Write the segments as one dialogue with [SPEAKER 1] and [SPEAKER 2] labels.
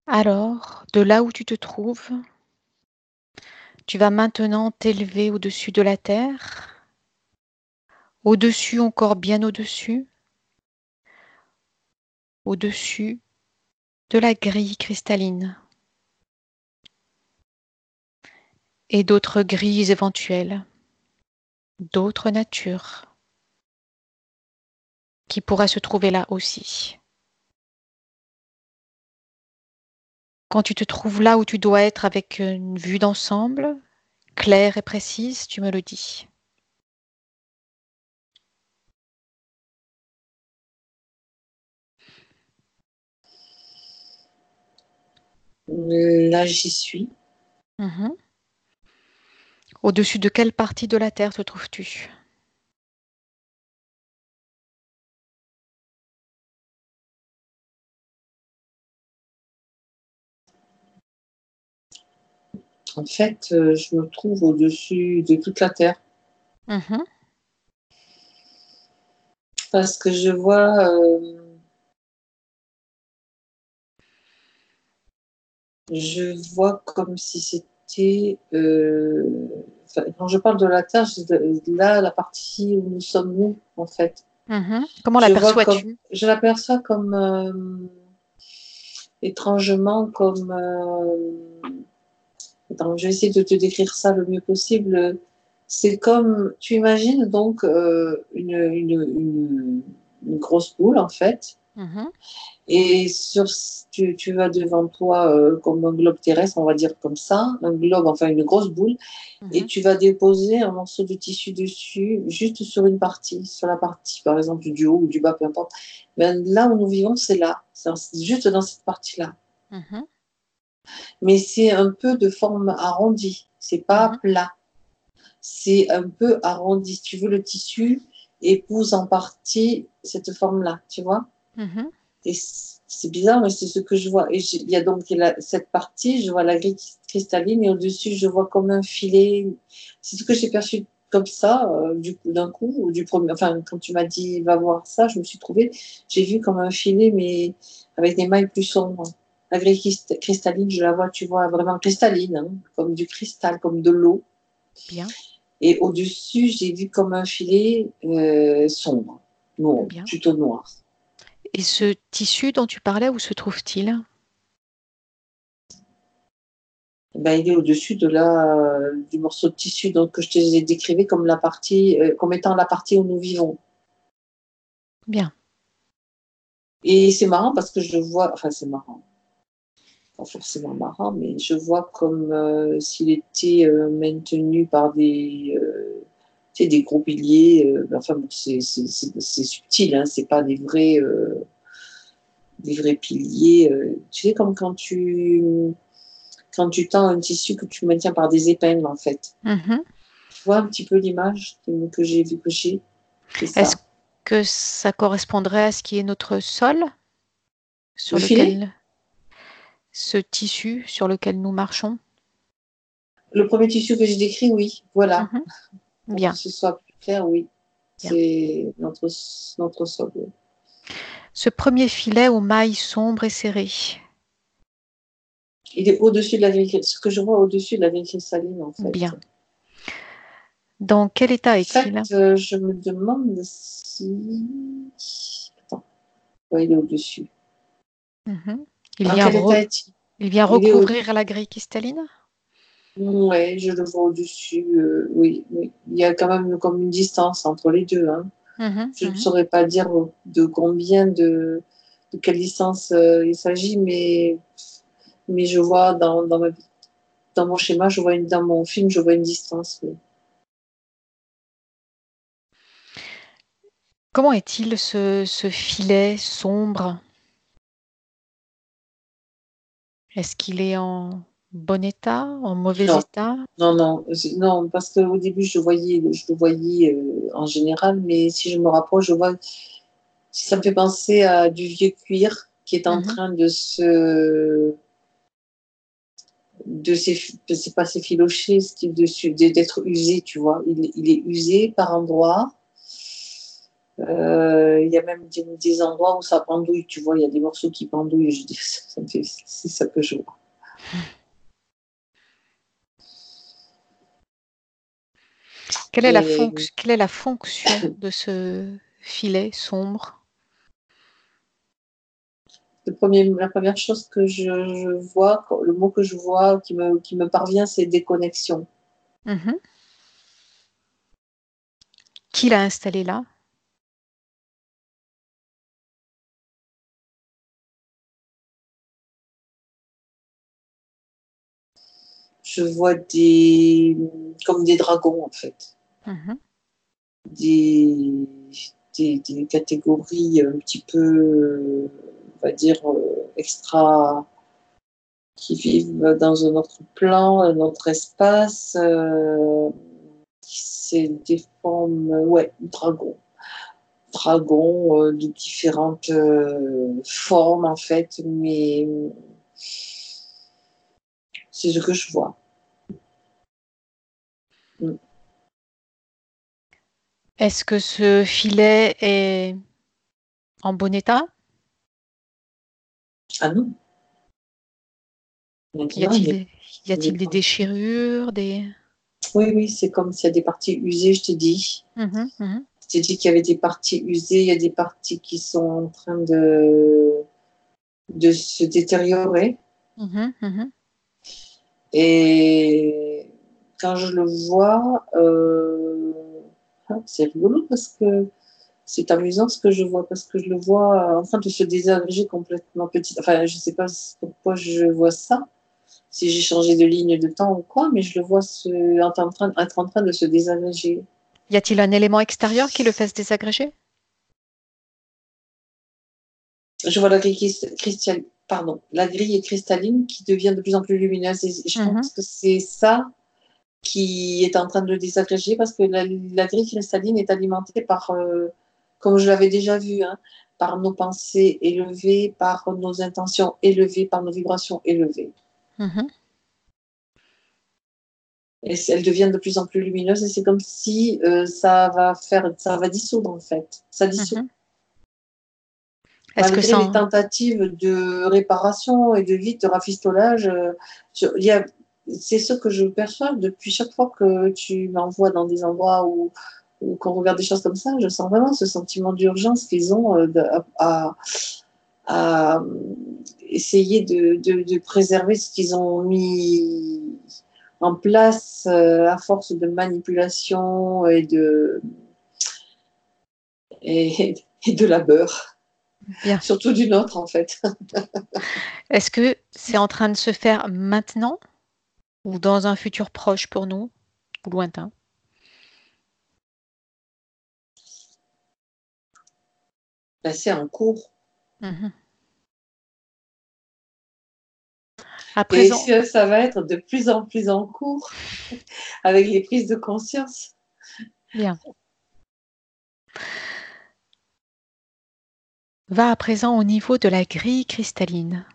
[SPEAKER 1] Alors, de là où tu te trouves, tu vas maintenant t'élever au-dessus de la terre, au-dessus, encore bien au-dessus de la grille cristalline et d'autres grilles éventuelles, d'autres natures qui pourraient se trouver là aussi. Quand tu te trouves là où tu dois être avec une vue d'ensemble, claire et précise, tu me le dis.
[SPEAKER 2] Là, j'y suis.
[SPEAKER 1] Mhm. Au-dessus de quelle partie de la Terre te trouves-tu?
[SPEAKER 2] En fait, je me trouve au-dessus de toute la Terre.
[SPEAKER 1] Mhm.
[SPEAKER 2] Parce que je vois comme si c'était... quand je parle de la Terre, là, la partie où nous sommes nous, en fait.
[SPEAKER 1] Mhm. Comment l'aperçois-tu?
[SPEAKER 2] Je l'aperçois comme... étrangement, comme... attends, je vais essayer de te décrire ça le mieux possible. C'est comme... Tu imagines donc une grosse boule, en fait.
[SPEAKER 1] Mhm.
[SPEAKER 2] Et tu vas devant toi comme un globe terrestre, on va dire comme ça, un globe, enfin une grosse boule, et
[SPEAKER 1] Mhm.
[SPEAKER 2] tu vas déposer un morceau de tissu dessus, juste sur une partie, sur la partie, par exemple, du haut ou du bas, peu importe. Mais là où nous vivons, c'est là, c'est juste dans cette partie-là.
[SPEAKER 1] Mhm.
[SPEAKER 2] Mais c'est un peu de forme arrondie, c'est pas
[SPEAKER 1] Mhm.
[SPEAKER 2] plat, c'est un peu arrondi. Si tu veux, le tissu épouse en partie cette forme-là, tu vois.
[SPEAKER 1] Mhm.
[SPEAKER 2] Et c'est bizarre, mais c'est ce que je vois. Et il y a donc cette partie, je vois la grille cristalline, et au-dessus, je vois comme un filet. C'est ce que j'ai perçu comme ça, du coup, d'un coup, ou du premier. Enfin, quand tu m'as dit va voir ça, je me suis trouvée, j'ai vu comme un filet, mais avec des mailles plus sombres. La grille cristalline, je la vois, tu vois, vraiment cristalline, hein, comme du cristal, comme de l'eau.
[SPEAKER 1] Bien,
[SPEAKER 2] Et au-dessus, j'ai vu comme un filet sombre, noir,
[SPEAKER 1] bien.
[SPEAKER 2] plutôt noir.
[SPEAKER 1] Et ce tissu dont tu parlais, où se trouve-t-il?
[SPEAKER 2] Ben, il est au-dessus du morceau de tissu donc, que je te décrivais comme la partie, comme étant la partie où nous vivons.
[SPEAKER 1] Bien.
[SPEAKER 2] Et c'est marrant parce que je vois, enfin c'est marrant, pas forcément marrant, mais je vois comme s'il était maintenu par tu sais, des gros piliers. Enfin, bon, c'est subtil, hein, c'est pas des vrais piliers. Tu sais, comme quand tu tends un tissu que tu maintiens par des épingles, en fait.
[SPEAKER 1] Mhm.
[SPEAKER 2] Tu vois un petit peu l'image que j'ai vu cocher. C'est
[SPEAKER 1] Est-ce
[SPEAKER 2] ça.
[SPEAKER 1] que ça correspondrait à ce qui est notre sol, sur
[SPEAKER 2] Le filet,
[SPEAKER 1] lequel ce tissu sur lequel nous marchons?
[SPEAKER 2] le premier tissu que j'ai décrit, oui, voilà.
[SPEAKER 1] Mhm.
[SPEAKER 2] Pour que
[SPEAKER 1] Bien,
[SPEAKER 2] ce soit plus clair, oui.
[SPEAKER 1] bien.
[SPEAKER 2] C'est notre sol. Oui.
[SPEAKER 1] Ce premier filet aux mailles sombres et serrées.
[SPEAKER 2] Il est au-dessus de la grille, ce que je vois au-dessus de la grille cristalline, en fait.
[SPEAKER 1] Bien. Dans quel état
[SPEAKER 2] En fait,
[SPEAKER 1] est-il?
[SPEAKER 2] je me demande si... Attends, ouais, il est au-dessus.
[SPEAKER 1] Mhm. Il
[SPEAKER 2] En
[SPEAKER 1] vient,
[SPEAKER 2] quel état est-il?
[SPEAKER 1] il vient
[SPEAKER 2] Il est au...
[SPEAKER 1] recouvrir la grille cristalline?
[SPEAKER 2] Ouais, je le vois au-dessus, oui, oui. Il y a quand même comme une distance entre les deux, hein.
[SPEAKER 1] Mhm.
[SPEAKER 2] Je ne
[SPEAKER 1] Mhm.
[SPEAKER 2] saurais pas dire de combien de quelle distance il s'agit, mais je vois dans mon schéma, dans mon film, je vois une distance. Oui.
[SPEAKER 1] Comment est-il ce filet sombre? Est-ce qu'il est en bon état, en mauvais
[SPEAKER 2] Non,
[SPEAKER 1] état?
[SPEAKER 2] non, non, parce qu'au début, je le voyais en général, mais si je me rapproche, je vois, ça me fait penser à du vieux cuir qui est en
[SPEAKER 1] Mhm.
[SPEAKER 2] train c'est pas s'effilocher, d'être usé, tu vois. Il est usé par endroits. Il y a même des endroits où ça pendouille, tu vois, il y a des morceaux qui pendouillent. Je dis, c'est ça que je vois. Et
[SPEAKER 1] Quelle est la fonction de ce filet sombre?
[SPEAKER 2] la première chose que je vois, le mot que je vois qui me parvient, c'est déconnexion.
[SPEAKER 1] Mhm. Qui l'a installé là?
[SPEAKER 2] Je vois comme des dragons, en fait.
[SPEAKER 1] Mhm.
[SPEAKER 2] Des, des catégories un petit peu, on va dire, extra, qui vivent dans un autre plan, un autre espace. C'est des formes, ouais, dragons. Dragons de différentes formes, en fait, mais c'est ce que je vois. Mm.
[SPEAKER 1] Est-ce que ce filet est en bon état?
[SPEAKER 2] Ah non,
[SPEAKER 1] Y
[SPEAKER 2] maintenant,
[SPEAKER 1] a-t-il des, y
[SPEAKER 2] il est
[SPEAKER 1] a-t-il des
[SPEAKER 2] pas.
[SPEAKER 1] déchirures, des...
[SPEAKER 2] Oui, oui, c'est comme s'il y a des parties usées, je t'ai dit.
[SPEAKER 1] Mhm, mhm,
[SPEAKER 2] Je t'ai dit qu'il y avait des parties usées, il y a des parties qui sont en train de se détériorer.
[SPEAKER 1] mhm, mhm.
[SPEAKER 2] Et quand je le vois, c'est rigolo parce que c'est amusant ce que je vois, parce que je le vois en train de se désagréger complètement petit. Enfin, je ne sais pas pourquoi je vois ça, si j'ai changé de ligne de temps ou quoi, mais je le vois être en train de se désagréger.
[SPEAKER 1] Y a-t-il un élément extérieur qui le fasse désagréger?
[SPEAKER 2] Je vois la grille cristalline qui devient de plus en plus lumineuse. Et je
[SPEAKER 1] Mhm,
[SPEAKER 2] pense que c'est ça qui est en train de le désagréger parce que la grille cristalline est alimentée par, comme je l'avais déjà vu, hein, par nos pensées élevées, par nos intentions élevées, par nos vibrations élevées.
[SPEAKER 1] mhm,
[SPEAKER 2] Et elle devient de plus en plus lumineuse et c'est comme si ça va dissoudre en fait. Ça dissout.
[SPEAKER 1] mhm. Est-ce que
[SPEAKER 2] Malgré
[SPEAKER 1] ça...
[SPEAKER 2] les tentatives de réparation et de vite de rafistolage, il y a, c'est ce que je perçois depuis chaque fois que tu m'envoies dans des endroits où qu'on regarde des choses comme ça, je sens vraiment ce sentiment d'urgence qu'ils ont à essayer de préserver ce qu'ils ont mis en place à force de manipulation et, et de labeur,
[SPEAKER 1] Bien.
[SPEAKER 2] surtout du nôtre en fait.
[SPEAKER 1] Est-ce que c'est en train de se faire maintenant ou dans un futur proche pour nous ou lointain?
[SPEAKER 2] Ben, c'est en cours.
[SPEAKER 1] Mhm. À
[SPEAKER 2] Et
[SPEAKER 1] présent,
[SPEAKER 2] ça va être de plus en plus en cours avec les prises de conscience.
[SPEAKER 1] bien. Va à présent au niveau de la grille cristalline.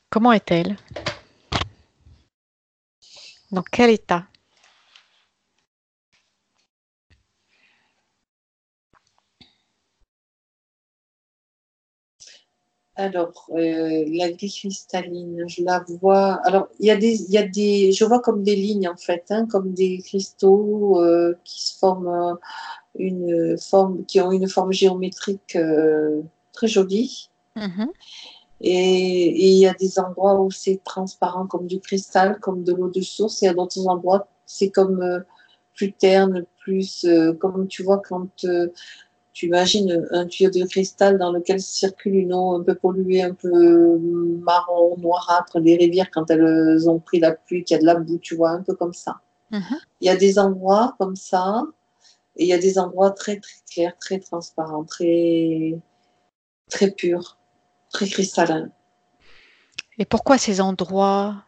[SPEAKER 1] Comment est-elle? Dans quel état?
[SPEAKER 2] Alors, la grille cristalline, je la vois. Alors, je vois comme des lignes en fait, hein, comme des cristaux qui se forment qui ont une forme géométrique très jolie.
[SPEAKER 1] Mhm,
[SPEAKER 2] Et il y a des endroits où c'est transparent comme du cristal, comme de l'eau de source, et à d'autres endroits, c'est comme plus terne, plus comme tu vois quand tu imagines un tuyau de cristal dans lequel circule une eau un peu polluée, un peu marron, noirâtre, des rivières quand elles ont pris la pluie, qu'il y a de la boue, tu vois, un peu comme ça.
[SPEAKER 1] mhm.
[SPEAKER 2] Il y a des endroits comme ça, et il y a des endroits très, très clairs, très transparents, très, très purs, très cristallins.
[SPEAKER 1] Et pourquoi ces endroits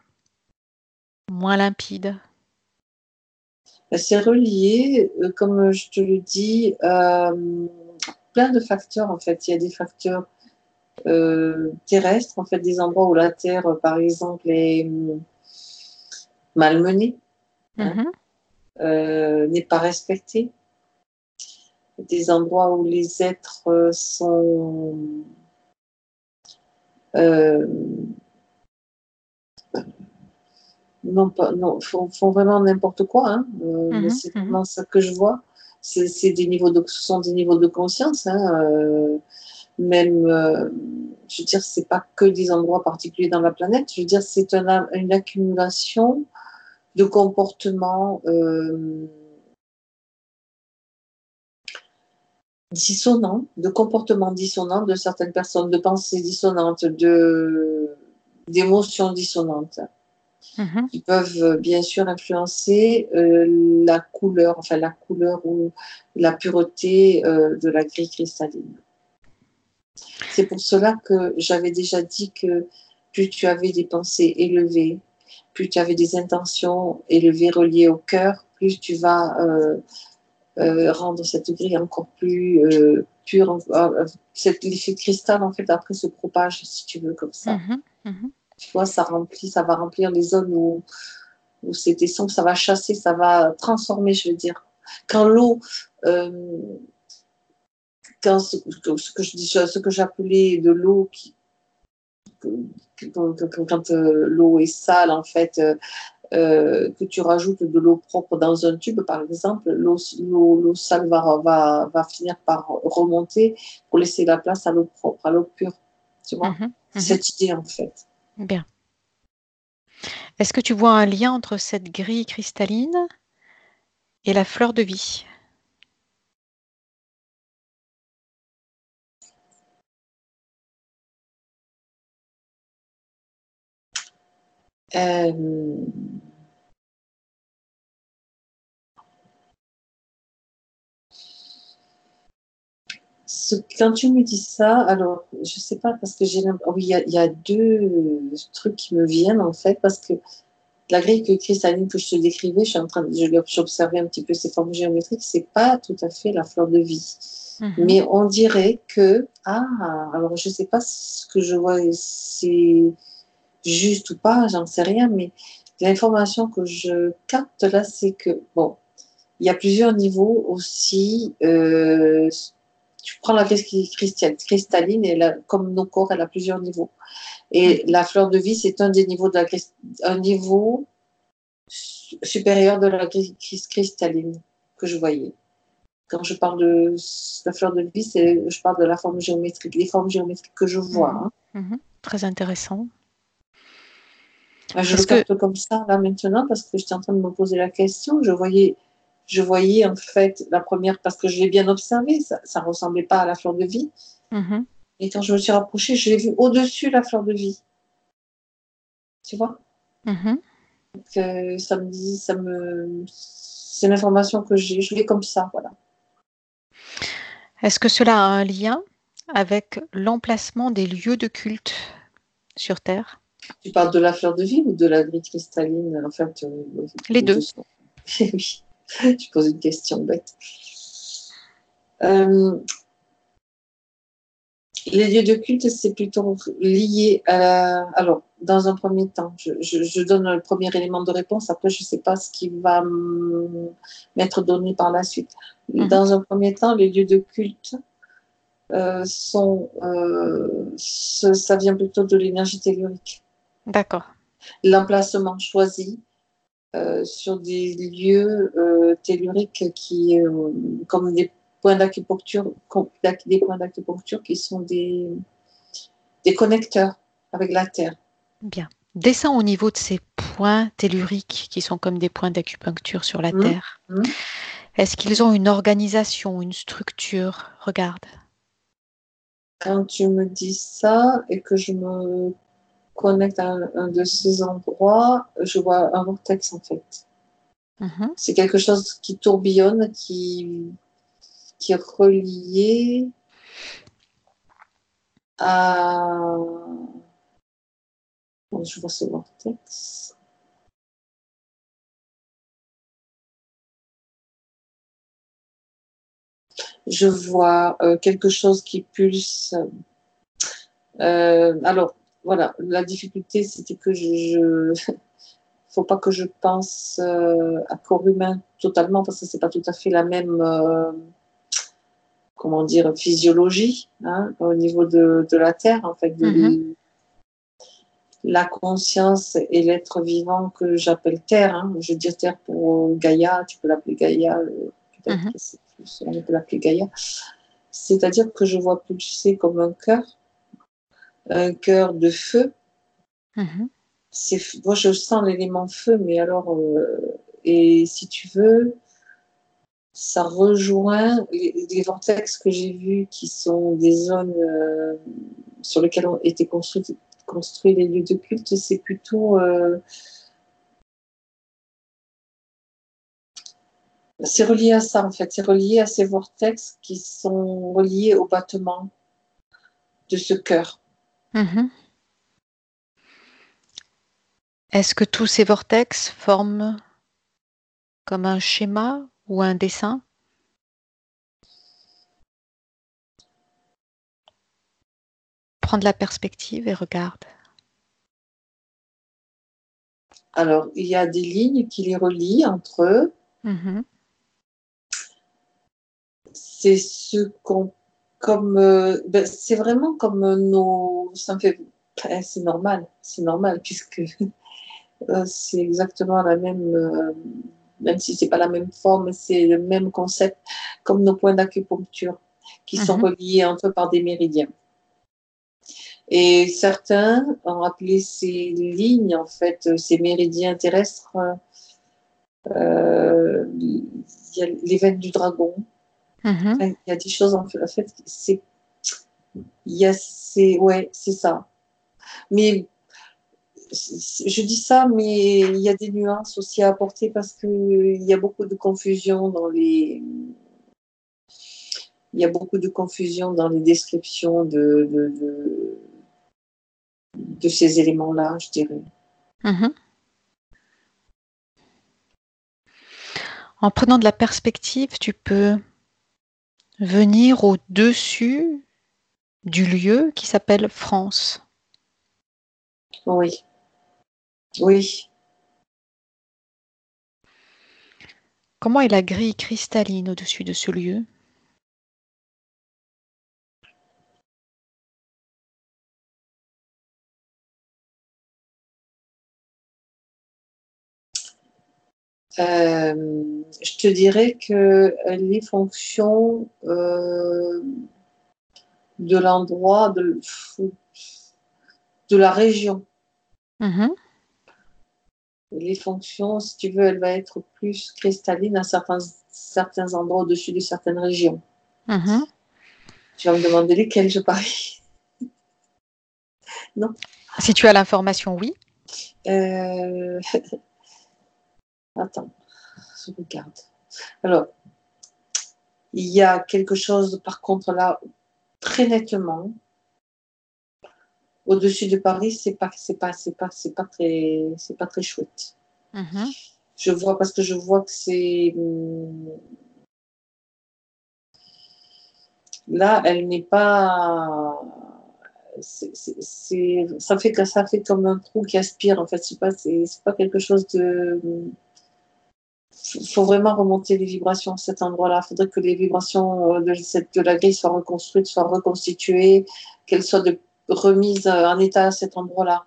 [SPEAKER 1] moins limpides?
[SPEAKER 2] C'est relié, comme je te le dis, plein de facteurs en fait. Il y a des facteurs terrestres, en fait, des endroits où la Terre, par exemple, est malmenée, hein,
[SPEAKER 1] Mhm,
[SPEAKER 2] n'est pas respectée. des endroits où les êtres sont non, font vraiment n'importe quoi, hein. Mais c'est vraiment ça que je vois. C'est des niveaux ce sont des niveaux de conscience, hein. Même, je veux dire, c'est pas que des endroits particuliers dans la planète. Je veux dire, c'est une accumulation de comportements dissonants, de certaines personnes, de pensées dissonantes, d'émotions dissonantes, qui peuvent bien sûr influencer la couleur ou la pureté de la grille cristalline. C'est pour cela que j'avais déjà dit que plus tu avais des pensées élevées, plus tu avais des intentions élevées reliées au cœur, plus tu vas rendre cette grille encore plus pure. L'effet cristal, en fait, après se propage, si tu veux, comme ça. Tu vois, ça va remplir les zones où c'était sombre, ça va chasser, ça va transformer, je veux dire. Quand l'eau, ce que j'appelais de l'eau quand l'eau est sale, en fait, que tu rajoutes de l'eau propre dans un tube, par exemple, l'eau sale va finir par remonter pour laisser la place à l'eau propre, à l'eau pure. Tu vois, cette idée, en fait.
[SPEAKER 1] Bien. Est-ce que tu vois un lien entre cette grille cristalline et la fleur de vie?
[SPEAKER 2] Quand tu me dis ça, alors, je sais pas, parce que oui, il y a deux trucs qui me viennent, en fait, parce que la grille cristalline que je te décrivais, j'observais un petit peu ces formes géométriques, c'est pas tout à fait la fleur de vie. Mais on dirait que, alors je sais pas ce que je vois, c'est juste ou pas, j'en sais rien, mais l'information que je capte là, c'est que, bon, il y a plusieurs niveaux aussi. Tu prends la grille cristalline, et comme nos corps, elle a plusieurs niveaux. Et la fleur de vie, c'est un des niveaux un niveau supérieur de la grille cristalline que je voyais. Quand je parle de la fleur de vie, je parle de la forme géométrique, les formes géométriques que je vois.
[SPEAKER 1] Très intéressant.
[SPEAKER 2] Je le capte comme ça là maintenant parce que j'étais en train de me poser la question. Je voyais en fait la première, parce que je l'ai bien observé, ça ne ressemblait pas à la fleur de vie. Et quand je me suis rapprochée, je l'ai vu au-dessus la fleur de vie. Tu vois? Donc, c'est l'information que j'ai. Je l'ai comme ça, voilà.
[SPEAKER 1] Est-ce que cela a un lien avec l'emplacement des lieux de culte sur Terre?
[SPEAKER 2] Tu parles de la fleur de vie ou de la grille cristalline? En fait,
[SPEAKER 1] les deux.
[SPEAKER 2] Oui, je pose une question bête. Les lieux de culte, c'est plutôt lié à... Alors, dans un premier temps, je donne le premier élément de réponse. Après, je ne sais pas ce qui va m'être donné par la suite. Dans un premier temps, les lieux de culte ça vient plutôt de l'énergie tellurique.
[SPEAKER 1] D'accord.
[SPEAKER 2] L'emplacement choisi sur des lieux telluriques comme des points d'acupuncture, qui sont des connecteurs avec la Terre.
[SPEAKER 1] Bien. Descends au niveau de ces points telluriques qui sont comme des points d'acupuncture sur la Terre. Est-ce qu'ils ont une organisation, une structure? Regarde.
[SPEAKER 2] Quand tu me dis ça et que je me connecte à un de ces endroits, je vois un vortex en fait. C'est quelque chose qui tourbillonne, qui est relié à... Bon, je vois ce vortex. Je vois quelque chose qui pulse. Alors, voilà, la difficulté, c'était que faut pas que je pense à corps humain totalement, parce que c'est pas tout à fait la même comment dire, physiologie, hein, au niveau de la Terre, en fait, de la conscience et l'être vivant que j'appelle Terre. Hein. Je veux dire Terre pour Gaïa, tu peux l'appeler Gaïa, peut-être on peut l'appeler Gaïa. C'est-à-dire que je vois pulser comme un cœur de feu. Moi, je sens l'élément feu, mais alors, et si tu veux, ça rejoint les vortex que j'ai vus, qui sont des zones sur lesquelles ont été construits les lieux de culte. C'est plutôt c'est relié à ça, en fait. C'est relié à ces vortex qui sont reliés au battement de ce cœur.
[SPEAKER 1] Est-ce que tous ces vortex forment comme un schéma ou un dessin? Prends de la perspective et regarde.
[SPEAKER 2] Alors, il y a des lignes qui les relient entre eux. C'est ce qu'on... Comme... c'est vraiment comme nos... Ça me fait... c'est normal, puisque c'est exactement la même... même si c'est pas la même forme, c'est le même concept, comme nos points d'acupuncture, qui sont reliés entre eux par des méridiens. Et certains ont appelé ces lignes, en fait, ces méridiens terrestres, il y a les veines du dragon. Il y a des choses, en fait, ouais, c'est ça. Mais je dis ça, mais il y a des nuances aussi à apporter parce qu'il y a beaucoup de confusion il y a beaucoup de confusion dans les descriptions de ces éléments-là, je dirais.
[SPEAKER 1] En prenant de la perspective, tu peux venir au-dessus du lieu qui s'appelle France.
[SPEAKER 2] Oui. Oui.
[SPEAKER 1] Comment est la grille cristalline au-dessus de ce lieu?
[SPEAKER 2] Je te dirais que les fonctions de l'endroit, de la région, les fonctions, si tu veux, elle va être plus cristalline à certains endroits au-dessus de certaines régions. Tu vas me demander lesquelles, je parie. Non.
[SPEAKER 1] Si tu as l'information, oui.
[SPEAKER 2] Attends, je regarde. Alors, il y a quelque chose, par contre, là, très nettement. Au-dessus de Paris, c'est pas très chouette. Je vois, parce que je vois que c'est là, elle n'est pas. Ça fait comme un trou qui aspire, en fait. C'est pas quelque chose de. Faut vraiment remonter les vibrations à cet endroit-là. Il faudrait que les vibrations de la grille soient reconstruites, soient reconstituées, qu'elles soient remises en état à cet endroit-là.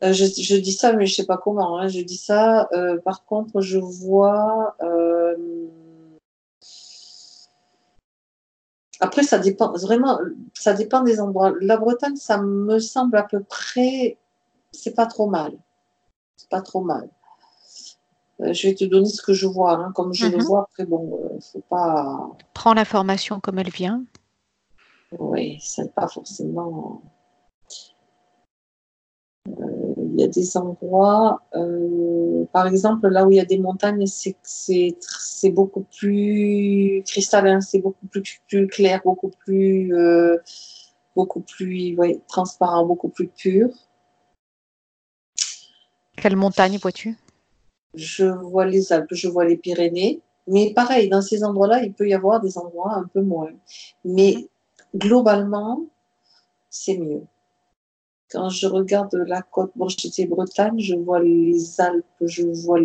[SPEAKER 2] Je dis ça, mais je sais pas comment. Hein. Je dis ça. Par contre, je vois. Après, ça dépend vraiment. Ça dépend des endroits. La Bretagne, ça me semble à peu près. C'est pas trop mal. C'est pas trop mal. Je vais te donner ce que je vois, hein, comme je le vois. Après, bon, faut pas.
[SPEAKER 1] Prends l'information comme elle vient.
[SPEAKER 2] Oui, c'est pas forcément. Il y a des endroits, par exemple, là où il y a des montagnes, c'est beaucoup plus cristallin, c'est plus clair, beaucoup plus ouais, transparent, beaucoup plus pur.
[SPEAKER 1] Quelle montagne vois-tu?
[SPEAKER 2] Je vois les Alpes, je vois les Pyrénées, mais pareil, dans ces endroits-là, il peut y avoir des endroits un peu moins. Mais globalement, c'est mieux. Quand je regarde la côte, bon, j'étais Bretagne, je vois les Alpes, je vois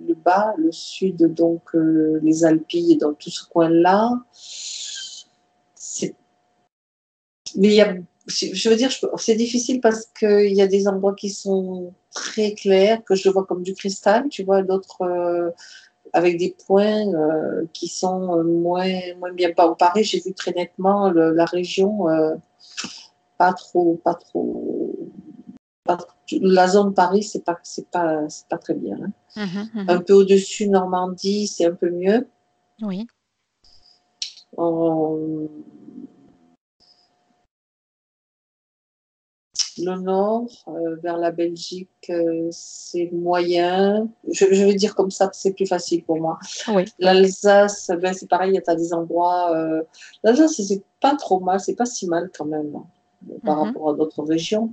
[SPEAKER 2] le bas, le sud, donc les Alpilles, dans tout ce coin-là. Mais il y a, je veux dire, c'est difficile parce qu'il y a des endroits qui sont très clairs, que je vois comme du cristal, tu vois, d'autres avec des points qui sont moins bien. Pas au Paris, j'ai vu très nettement la région, pas trop. La zone Paris, c'est pas très bien. Hein. Un peu au-dessus, Normandie, c'est un peu mieux.
[SPEAKER 1] Oui.
[SPEAKER 2] Le nord, vers la Belgique, c'est moyen. Je vais dire comme ça que c'est plus facile pour moi.
[SPEAKER 1] Oui.
[SPEAKER 2] L'Alsace, ben, c'est pareil, il y a des endroits. L'Alsace, c'est pas trop mal, c'est pas si mal quand même par rapport à d'autres régions.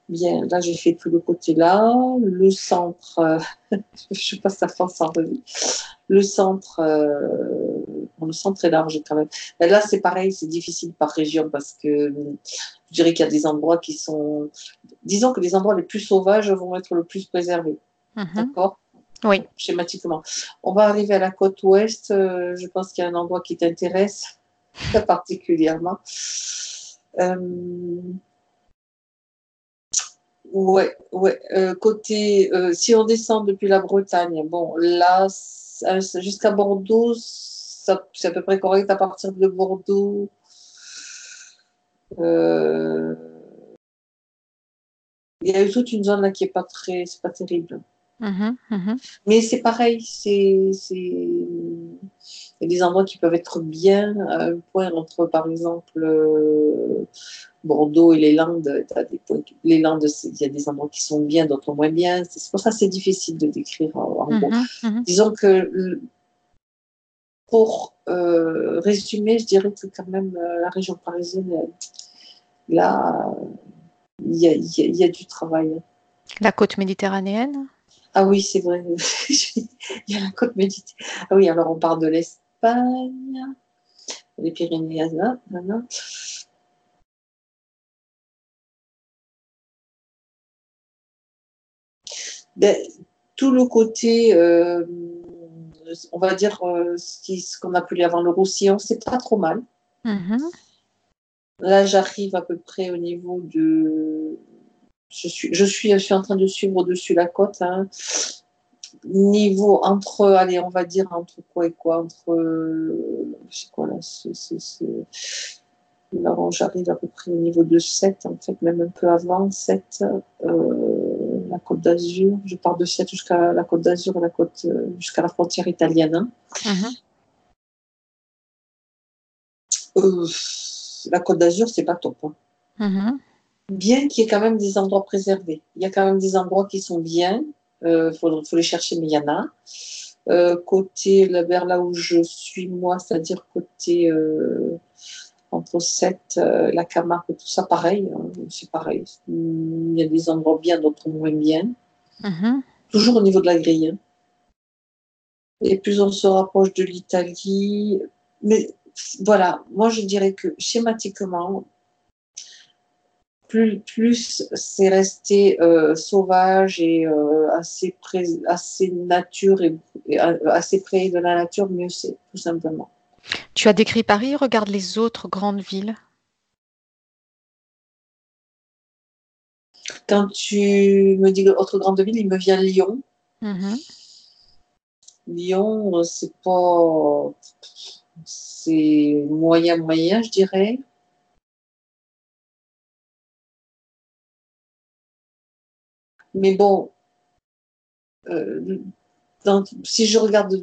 [SPEAKER 2] Bien, là, j'ai fait tout le côté là. Le centre, je passe la France en revue. Le centre est large quand même. Mais là, c'est pareil, c'est difficile par région parce que je dirais qu'il y a des endroits qui sont. Disons que les endroits les plus sauvages vont être le plus préservés. D'accord?
[SPEAKER 1] Oui.
[SPEAKER 2] Schématiquement. On va arriver à la côte ouest. Je pense qu'il y a un endroit qui t'intéresse particulièrement. Ouais. Côté, si on descend depuis la Bretagne, bon, là, jusqu'à Bordeaux, c'est à peu près correct. À partir de Bordeaux, il y a eu toute une zone là qui est pas c'est pas terrible. Mais c'est pareil, il y a des endroits qui peuvent être bien, à un point entre, par exemple, Bordeaux et les Landes. Les Landes, il y a des endroits qui sont bien, d'autres moins bien. C'est pour ça que c'est difficile de décrire en gros. Disons que pour résumer, je dirais que quand même la région parisienne, là, il y a du travail.
[SPEAKER 1] La côte méditerranéenne?
[SPEAKER 2] Ah oui, c'est vrai. Il y a la côte méditerranéenne. Ah oui, alors on parle de l'Espagne, les Pyrénées, là. Ben, tout le côté, on va dire, ce qu'on appelait avant le Roussillon, c'est pas trop mal. Là, j'arrive à peu près au niveau de. Je suis en train de suivre au-dessus la côte. Hein. Niveau entre, allez, on va dire entre quoi et quoi, entre, c'est quoi là, là, j'arrive à peu près au niveau de 7, en fait, même un peu avant 7, la Côte d'Azur. Je pars de 7 jusqu'à la Côte d'Azur, jusqu'à la frontière italienne. Hein. La Côte d'Azur, c'est pas top. Hein. Bien qu'il y ait quand même des endroits préservés. Il y a quand même des endroits qui sont bien. Faut les chercher, mais il y en a. Côté, vers là où je suis, moi, c'est-à-dire côté entre 7, la Camargue et tout ça, pareil. Hein, c'est pareil. Il y a des endroits bien, d'autres moins bien. Toujours au niveau de la grille. Hein. Et plus on se rapproche de l'Italie. Mais voilà, moi, je dirais que schématiquement, plus c'est resté sauvage et assez nature et assez près de la nature, mieux c'est, tout simplement.
[SPEAKER 1] Tu as décrit Paris, regarde les autres grandes villes.
[SPEAKER 2] Quand tu me dis autre grande ville, il me vient Lyon. Lyon, c'est moyen, je dirais. Mais bon, si je regarde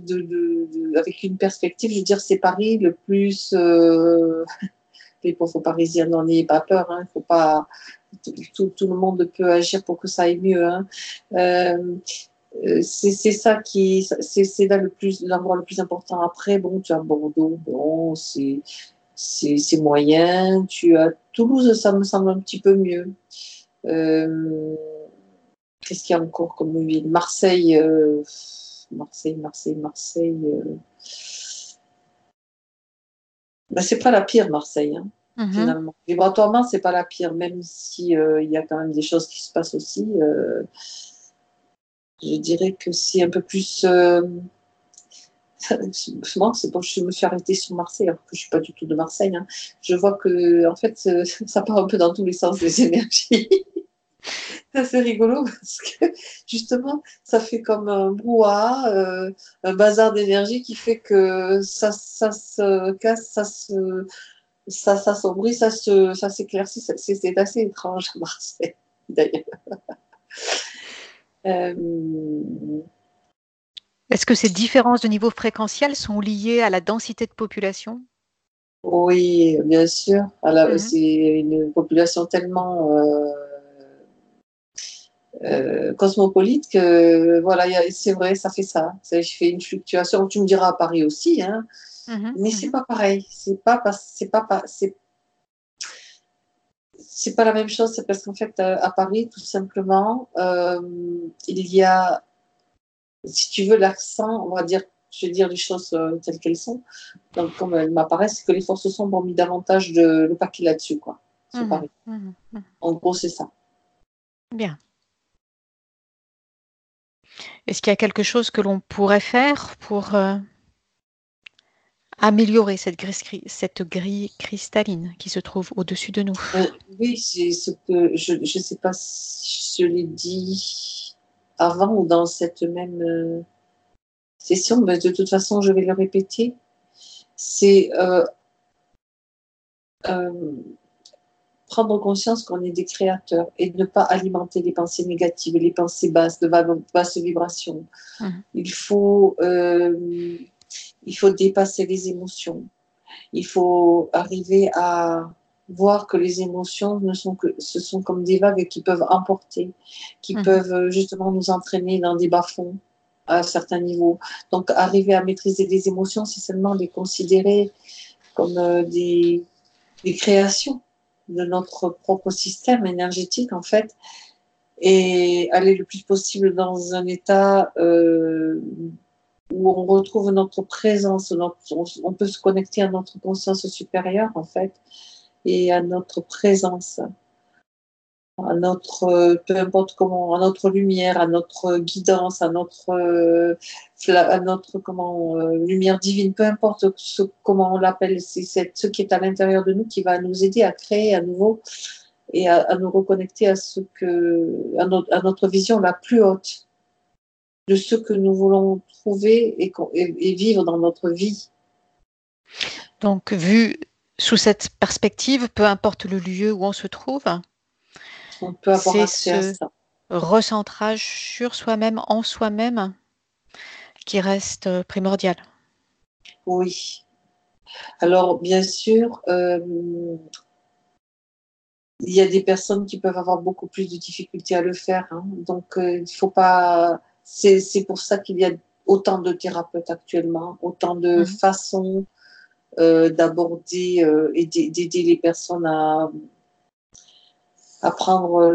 [SPEAKER 2] avec une perspective, je veux dire, c'est Paris le plus. Les pauvres Parisiens, n'en ayez pas peur. Hein, faut pas, tout le monde peut agir pour que ça aille mieux. Hein. C'est ça c'est là l'endroit le plus important. Après, bon, tu as Bordeaux, bon, c'est moyen. Tu as Toulouse, ça me semble un petit peu mieux. Qu'est-ce qu'il y a encore comme ville? Marseille. Marseille. Ben, c'est pas la pire, Marseille, hein, finalement. Vibratoirement, c'est pas la pire, même si il y a quand même des choses qui se passent aussi. Je dirais que c'est un peu plus... Moi, c'est bon, je me suis arrêtée sur Marseille, alors que je ne suis pas du tout de Marseille. Hein. Je vois que, en fait, ça part un peu dans tous les sens, les énergies. C'est assez rigolo parce que, justement, ça fait comme un brouhaha, un bazar d'énergie qui fait que ça se casse, ça s'assombrit, ça s'éclaircit. C'est assez étrange à Marseille, d'ailleurs.
[SPEAKER 1] Est-ce que ces différences de niveau fréquentiel sont liées à la densité de population?
[SPEAKER 2] Oui, bien sûr.
[SPEAKER 1] Mhm.
[SPEAKER 2] C'est une population tellement cosmopolite que, voilà, c'est vrai, ça fait ça. Ça fait une fluctuation. Tu me diras à Paris aussi, hein,
[SPEAKER 1] Mhm.
[SPEAKER 2] mais c'est
[SPEAKER 1] Mhm.
[SPEAKER 2] pas pareil. C'est pas la même chose. C'est parce qu'en fait, à Paris, tout simplement, il y a, si tu veux, l'accent, on va dire, je vais dire les choses telles qu'elles sont. Donc, comme elles m'apparaissent, c'est que les forces sombres ont mis davantage le paquet là-dessus, quoi, sur
[SPEAKER 1] Mhm.
[SPEAKER 2] Paris.
[SPEAKER 1] Mhm. Mhm.
[SPEAKER 2] En gros, c'est ça.
[SPEAKER 1] Bien. Est-ce qu'il y a quelque chose que l'on pourrait faire pour améliorer cette grille cristalline qui se trouve au-dessus de nous?
[SPEAKER 2] Oui, c'est ce que je ne sais pas si je l'ai dit avant ou dans cette même session, mais de toute façon, je vais le répéter. C'est euh, prendre conscience qu'on est des créateurs et ne pas alimenter les pensées négatives et les pensées basses, de basse vibration.
[SPEAKER 1] Mhm.
[SPEAKER 2] Il faut, il faut dépasser les émotions. Il faut arriver à voir que les émotions ce sont comme des vagues qui peuvent emporter, qui
[SPEAKER 1] Mhm.
[SPEAKER 2] peuvent justement nous entraîner dans des bas-fonds à certains niveaux. Donc, arriver à maîtriser les émotions, c'est seulement les considérer comme des créations de notre propre système énergétique, en fait, et aller le plus possible dans un état où on retrouve notre présence, on peut se connecter à notre conscience supérieure, en fait, et à notre présence, à notre, peu importe comment, à notre lumière, à notre guidance, à notre lumière divine, peu importe comment on l'appelle, ce qui est à l'intérieur de nous qui va nous aider à créer à nouveau et à nous reconnecter à notre vision la plus haute de ce que nous voulons trouver et vivre dans notre vie.
[SPEAKER 1] Donc, vu sous cette perspective, peu importe le lieu où on se trouve,
[SPEAKER 2] On peut avoir
[SPEAKER 1] c'est
[SPEAKER 2] accès à
[SPEAKER 1] ce
[SPEAKER 2] ça.
[SPEAKER 1] recentrage sur soi-même, en soi-même, qui reste primordial.
[SPEAKER 2] Oui. Alors, bien sûr, il y a des personnes qui peuvent avoir beaucoup plus de difficultés à le faire. Hein. Donc, il faut pas. C'est pour ça qu'il y a autant de thérapeutes actuellement, autant de
[SPEAKER 1] Mhm.
[SPEAKER 2] façons d'aborder et d'aider les personnes à prendre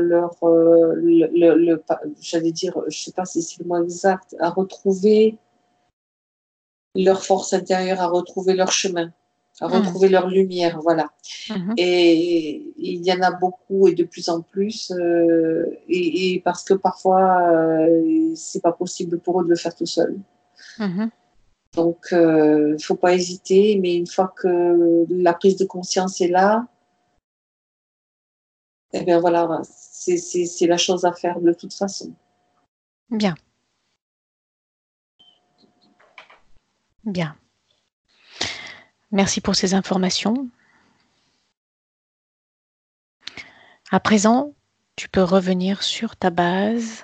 [SPEAKER 2] j'allais dire, je sais pas si c'est le mot exact, à retrouver leur force intérieure, à retrouver leur chemin, à
[SPEAKER 1] Mhm.
[SPEAKER 2] retrouver leur lumière, voilà.
[SPEAKER 1] Mhm.
[SPEAKER 2] Et il y en a beaucoup et de plus en plus, et parce que parfois, c'est pas possible pour eux de le faire tout seul.
[SPEAKER 1] Mhm.
[SPEAKER 2] Donc, il faut pas hésiter, mais une fois que la prise de conscience est là, eh bien voilà, c'est la chose à faire de toute façon.
[SPEAKER 1] Bien, bien. Merci pour ces informations. À présent, tu peux revenir sur ta base